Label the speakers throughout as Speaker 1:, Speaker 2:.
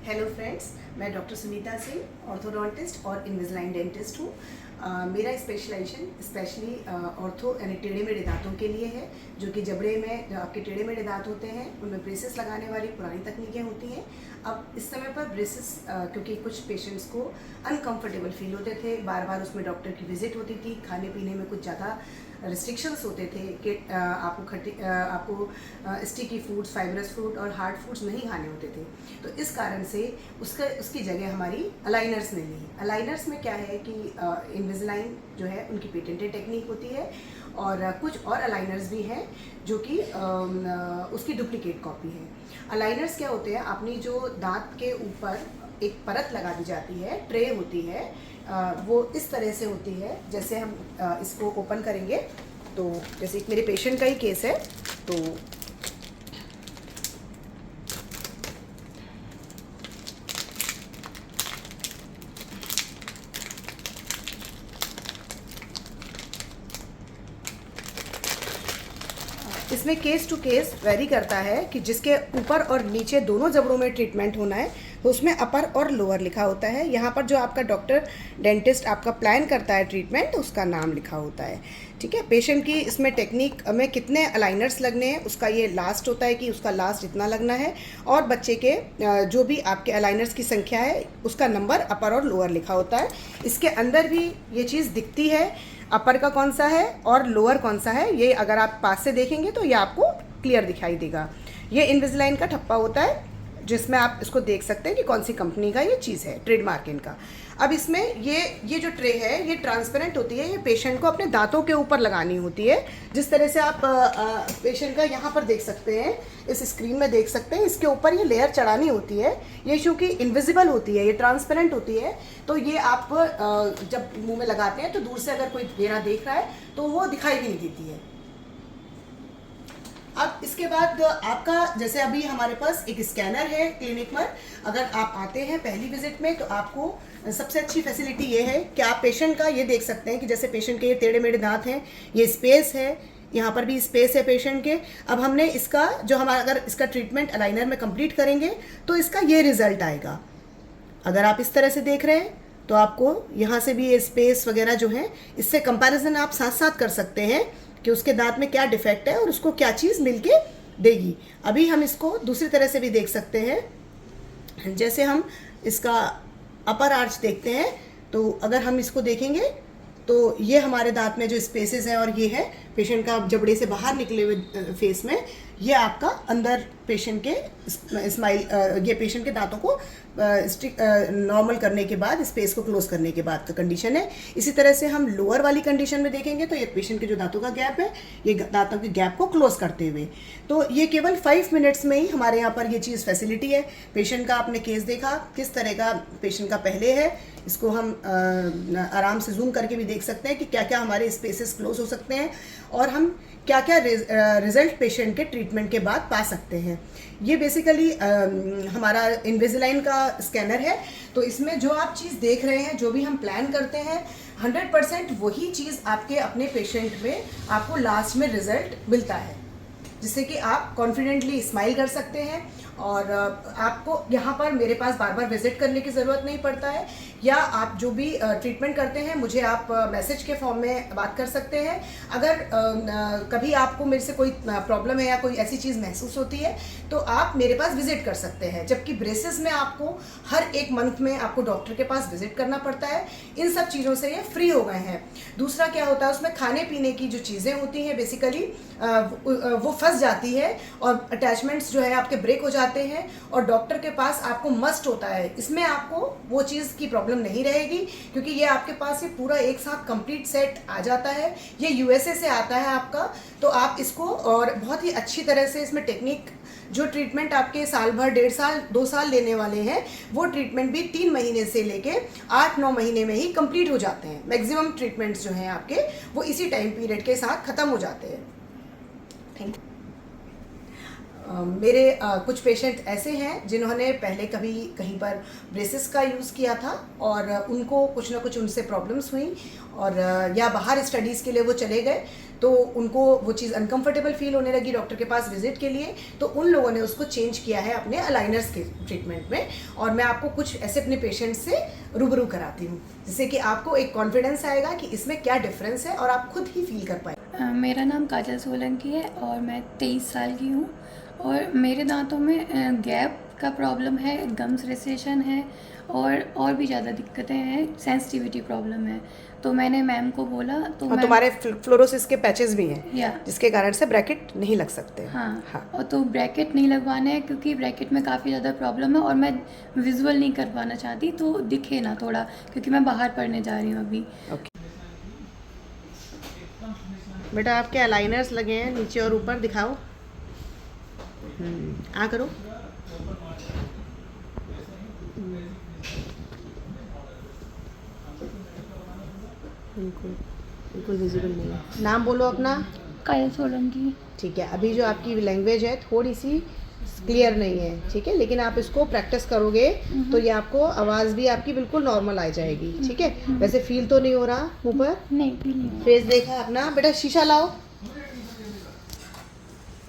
Speaker 1: Hello friends, मैं doctor Sunita Singh, orthodontist और इनविजिलाइन dentist हूँ। मेरा स्पेशलाइजेशन स्पेशली ऑर्थो यानी टेढ़े मेढ़े दांतों के लिए है, जो कि जबड़े में जो आपके टेढ़े मेढ़े दांत होते हैं उनमें ब्रेसेस लगाने वाली पुरानी तकनीकें होती हैं। अब इस समय पर ब्रेसेस क्योंकि कुछ पेशेंट्स को अनकंफर्टेबल फील होते थे, बार बार उसमें डॉक्टर की विजिट होती थी, खाने पीने में कुछ ज़्यादा रिस्ट्रिक्शंस होते थे कि आपको स्टिकी फूड्स, फाइबरस फूड और हार्ड फूड्स नहीं खाने होते थे। तो इस कारण से उसकी जगह हमारी अलाइनर्स ने ली। अलाइनर्स में क्या है कि इनविजिलाइन जो है उनकी पेटेंटेड टेक्निक होती है, और कुछ और अलाइनर्स भी हैं जो कि उसकी डुप्लीकेट कॉपी है। अलाइनर्स क्या होते हैं, अपनी जो दांत के ऊपर एक परत लगा दी जाती है, ट्रे होती है, वो इस तरह से होती है। जैसे हम इसको ओपन करेंगे तो जैसे एक मेरे पेशेंट का ही केस है, तो इसमें केस टू केस वेरी करता है कि जिसके ऊपर और नीचे दोनों जबड़ों में ट्रीटमेंट होना है तो उसमें अपर और लोअर लिखा होता है। यहाँ पर जो आपका डॉक्टर डेंटिस्ट आपका प्लान करता है ट्रीटमेंट, उसका नाम लिखा होता है। ठीक है, पेशेंट की इसमें टेक्निक में कितने अलाइनर्स लगने हैं उसका ये लास्ट होता है कि उसका लास्ट इतना लगना है, और बच्चे के जो भी आपके अलाइनर्स की संख्या है उसका नंबर अपर और लोअर लिखा होता है। इसके अंदर भी ये चीज़ दिखती है, अपर का कौन सा है और लोअर कौन सा है, ये अगर आप पास से देखेंगे तो ये आपको क्लियर दिखाई देगा। ये इनविजिलाइन का ठप्पा होता है जिसमें आप इसको देख सकते हैं कि कौन सी कंपनी का ये चीज़ है, ट्रेडमार्क इनका। अब इसमें ये जो ट्रे है ये ट्रांसपेरेंट होती है, ये पेशेंट को अपने दांतों के ऊपर लगानी होती है। जिस तरह से आप पेशेंट का यहाँ पर देख सकते हैं, इस स्क्रीन में देख सकते हैं, इसके ऊपर ये लेयर चढ़ानी होती है। ये चूँकि इनविजिबल होती है, ये ट्रांसपेरेंट होती है, तो ये आप जब मुंह में लगाते हैं तो दूर से अगर कोई मेरा देख रहा है तो वो दिखाई भी नहीं देती है। अब इसके बाद आपका जैसे अभी हमारे पास एक स्कैनर है क्लिनिक में, अगर आप आते हैं पहली विजिट में तो आपको सबसे अच्छी फैसिलिटी ये है कि आप पेशेंट का ये देख सकते हैं कि जैसे पेशेंट के ये टेढ़े मेढ़े दांत हैं, ये स्पेस है, यहाँ पर भी स्पेस है पेशेंट के। अब हमने इसका जो हमारा अगर इसका ट्रीटमेंट अलाइनर में कंप्लीट करेंगे तो इसका ये रिजल्ट आएगा। अगर आप इस तरह से देख रहे हैं तो आपको यहाँ से भी ये स्पेस वगैरह जो है, इससे कंपैरिजन आप साथ साथ कर सकते हैं कि उसके दांत में क्या डिफेक्ट है और उसको क्या चीज़ मिलके देगी। अभी हम इसको दूसरी तरह से भी देख सकते हैं, जैसे हम इसका अपर आर्च देखते हैं तो अगर हम इसको देखेंगे तो ये हमारे दांत में जो स्पेसेस हैं, और ये है पेशेंट का जबड़े से बाहर निकले हुए फेस में, ये आपका अंदर पेशेंट के स्माइल, ये पेशेंट के दांतों को नॉर्मल करने के बाद, स्पेस को क्लोज करने के बाद का कंडीशन है। इसी तरह से हम लोअर वाली कंडीशन में देखेंगे तो ये पेशेंट के जो दांतों का गैप है, ये दांतों के गैप को क्लोज करते हुए, तो ये केवल 5 मिनट्स में ही हमारे यहाँ पर ये चीज़ फैसिलिटी है। पेशेंट का आपने केस देखा किस तरह का पेशेंट का पहले है, इसको हम आराम से जूम करके भी देख सकते हैं कि क्या क्या हमारे स्पेसेस क्लोज हो सकते हैं और हम क्या क्या रिजल्ट पेशेंट के ट्रीटमेंट के बाद पा सकते हैं। ये बेसिकली हमारा इनविजिलाइन का स्कैनर है। तो इसमें जो आप चीज़ देख रहे हैं, जो भी हम प्लान करते हैं, 100% वही चीज़ आपके अपने पेशेंट में आपको लास्ट में रिजल्ट मिलता है, जिससे कि आप कॉन्फिडेंटली स्माइल कर सकते हैं और आपको यहाँ पर मेरे पास बार बार विजिट करने की ज़रूरत नहीं पड़ता है, या आप जो भी ट्रीटमेंट करते हैं मुझे आप मैसेज के फॉर्म में बात कर सकते हैं। अगर कभी आपको मेरे से कोई प्रॉब्लम है या कोई ऐसी चीज़ महसूस होती है तो आप मेरे पास विजिट कर सकते हैं, जबकि ब्रेसेस में आपको हर एक मंथ में आपको डॉक्टर के पास विजिट करना पड़ता है। इन सब चीज़ों से ये फ्री हो गए हैं। दूसरा क्या होता है, उसमें खाने पीने की जो चीज़ें होती हैं बेसिकली वो फंस जाती है और अटैचमेंट्स जो है आपके ब्रेक हो जाते हैं, और डॉक्टर के पास आपको मस्ट होता है। इसमें आपको वो चीज़ की प्रॉब्लम नहीं रहेगी क्योंकि ये आपके पास ये पूरा एक साथ कंप्लीट सेट आ जाता है। ये यूएसए से आता है आपका, तो आप इसको और बहुत ही अच्छी तरह से इसमें टेक्निक, जो ट्रीटमेंट आपके साल भर, 1.5 साल 2 साल लेने वाले हैं, वो ट्रीटमेंट भी 3 महीने से लेके 8-9 महीने में ही कंप्लीट हो जाते हैं। मैक्सिमम ट्रीटमेंट्स जो हैं आपके वो इसी टाइम पीरियड के साथ ख़त्म हो जाते हैं। Thank you. मेरे कुछ पेशेंट ऐसे हैं जिन्होंने पहले कभी कहीं पर ब्रेसेस का यूज़ किया था और उनको कुछ ना कुछ उनसे प्रॉब्लम्स हुई, और या बाहर स्टडीज़ के लिए वो चले गए, तो उनको वो चीज़ अनकंफर्टेबल फील होने लगी डॉक्टर के पास विजिट के लिए, तो उन लोगों ने उसको चेंज किया है अपने अलाइनर्स के ट्रीटमेंट में। और मैं आपको कुछ ऐसे अपने पेशेंट से रूबरू कराती हूँ जिससे कि आपको एक कॉन्फिडेंस आएगा कि इसमें क्या डिफरेंस है और आप खुद ही फील कर पाए।
Speaker 2: मेरा नाम काजल सोलंकी है और मैं 23 साल की हूँ और मेरे दांतों में गैप का प्रॉब्लम है, गम्स रिसेशन है और भी ज़्यादा दिक्कतें हैं, सेंसिटिविटी प्रॉब्लम है। तो मैंने मैम को बोला तो
Speaker 1: और तुम्हारे फ्लोरोसिस के पैचेस भी हैं
Speaker 2: या
Speaker 1: जिसके कारण से ब्रैकेट नहीं लग सकते।
Speaker 2: हाँ। और तो ब्रैकेट नहीं लगवाने हैं क्योंकि ब्रैकेट में काफ़ी ज़्यादा प्रॉब्लम है और मैं विजुअल नहीं करवाना चाहती तो दिखे ना थोड़ा, क्योंकि मैं बाहर पढ़ने जा रही हूँ अभी।
Speaker 1: बेटा आपके अलाइनर्स लगे हैं नीचे और ऊपर, दिखाओ। आ करो। बिल्कुल बिल्कुल विजिबल नहीं है। नाम बोलो अपना।
Speaker 2: काजल सोलंकी।
Speaker 1: ठीक है, अभी जो आपकी लैंग्वेज है थोड़ी सी क्लियर नहीं है, ठीक है, लेकिन आप इसको प्रैक्टिस करोगे तो ये आपको आवाज़ भी आपकी बिल्कुल नॉर्मल आ जाएगी, ठीक है। वैसे फील तो नहीं हो रहा मुंह पर?
Speaker 2: नहीं, फील नहीं हो रहा।
Speaker 1: फेस देखा अपना? बेटा शीशा लाओ,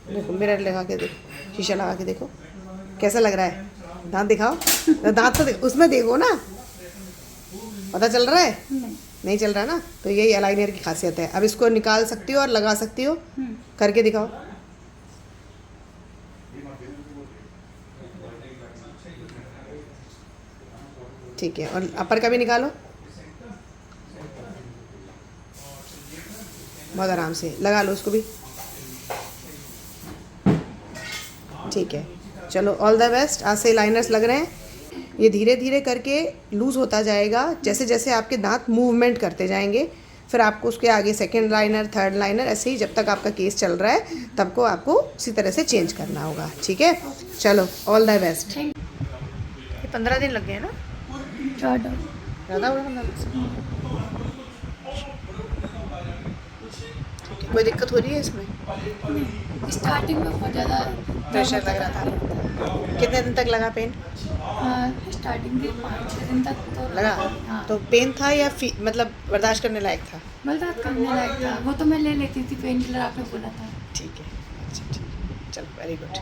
Speaker 1: देखो मिरर लगा के देखो, शीशा लगा के देखो कैसा लग रहा है। दांत दिखाओ, दांत तो उसमें देखो ना, पता चल रहा है? नहीं चल रहा ना, तो यही अलाइनर की खासियत है। अब इसको निकाल सकती हो और लगा सकती हो, करके दिखाओ। ठीक है, और अपर का भी निकालो, बहुत आराम से लगा लो उसको भी। ठीक है, चलो ऑल द बेस्ट। आज से लाइनर्स लग रहे हैं, ये धीरे धीरे करके लूज़ होता जाएगा जैसे जैसे आपके दांत मूवमेंट करते जाएंगे। फिर आपको उसके आगे सेकंड लाइनर, थर्ड लाइनर, ऐसे ही जब तक आपका केस चल रहा है तब को आपको उसी तरह से चेंज करना होगा, ठीक है। चलो ऑल द बेस्ट। ये 15 दिन लग गए हैं ना? ज़्यादा हुआ 15 दिन? कोई दिक्कत हो रही है इसमें?
Speaker 2: स्टार्टिंग में बहुत ज़्यादा
Speaker 1: प्रेशर लग रहा था। कितने दिन तक लगा पेन?
Speaker 2: स्टार्टिंग के 5-6 दिन तक तो
Speaker 1: लगा।
Speaker 2: हाँ।
Speaker 1: तो पेन था या मतलब बर्दाश्त करने लायक था?
Speaker 2: बर्दाश्त करने लायक था, वो तो मैं ले लेती थी, पेन किलर आपने बोला था।
Speaker 1: ठीक है, अच्छा ठीक, चलो वेरी गुड।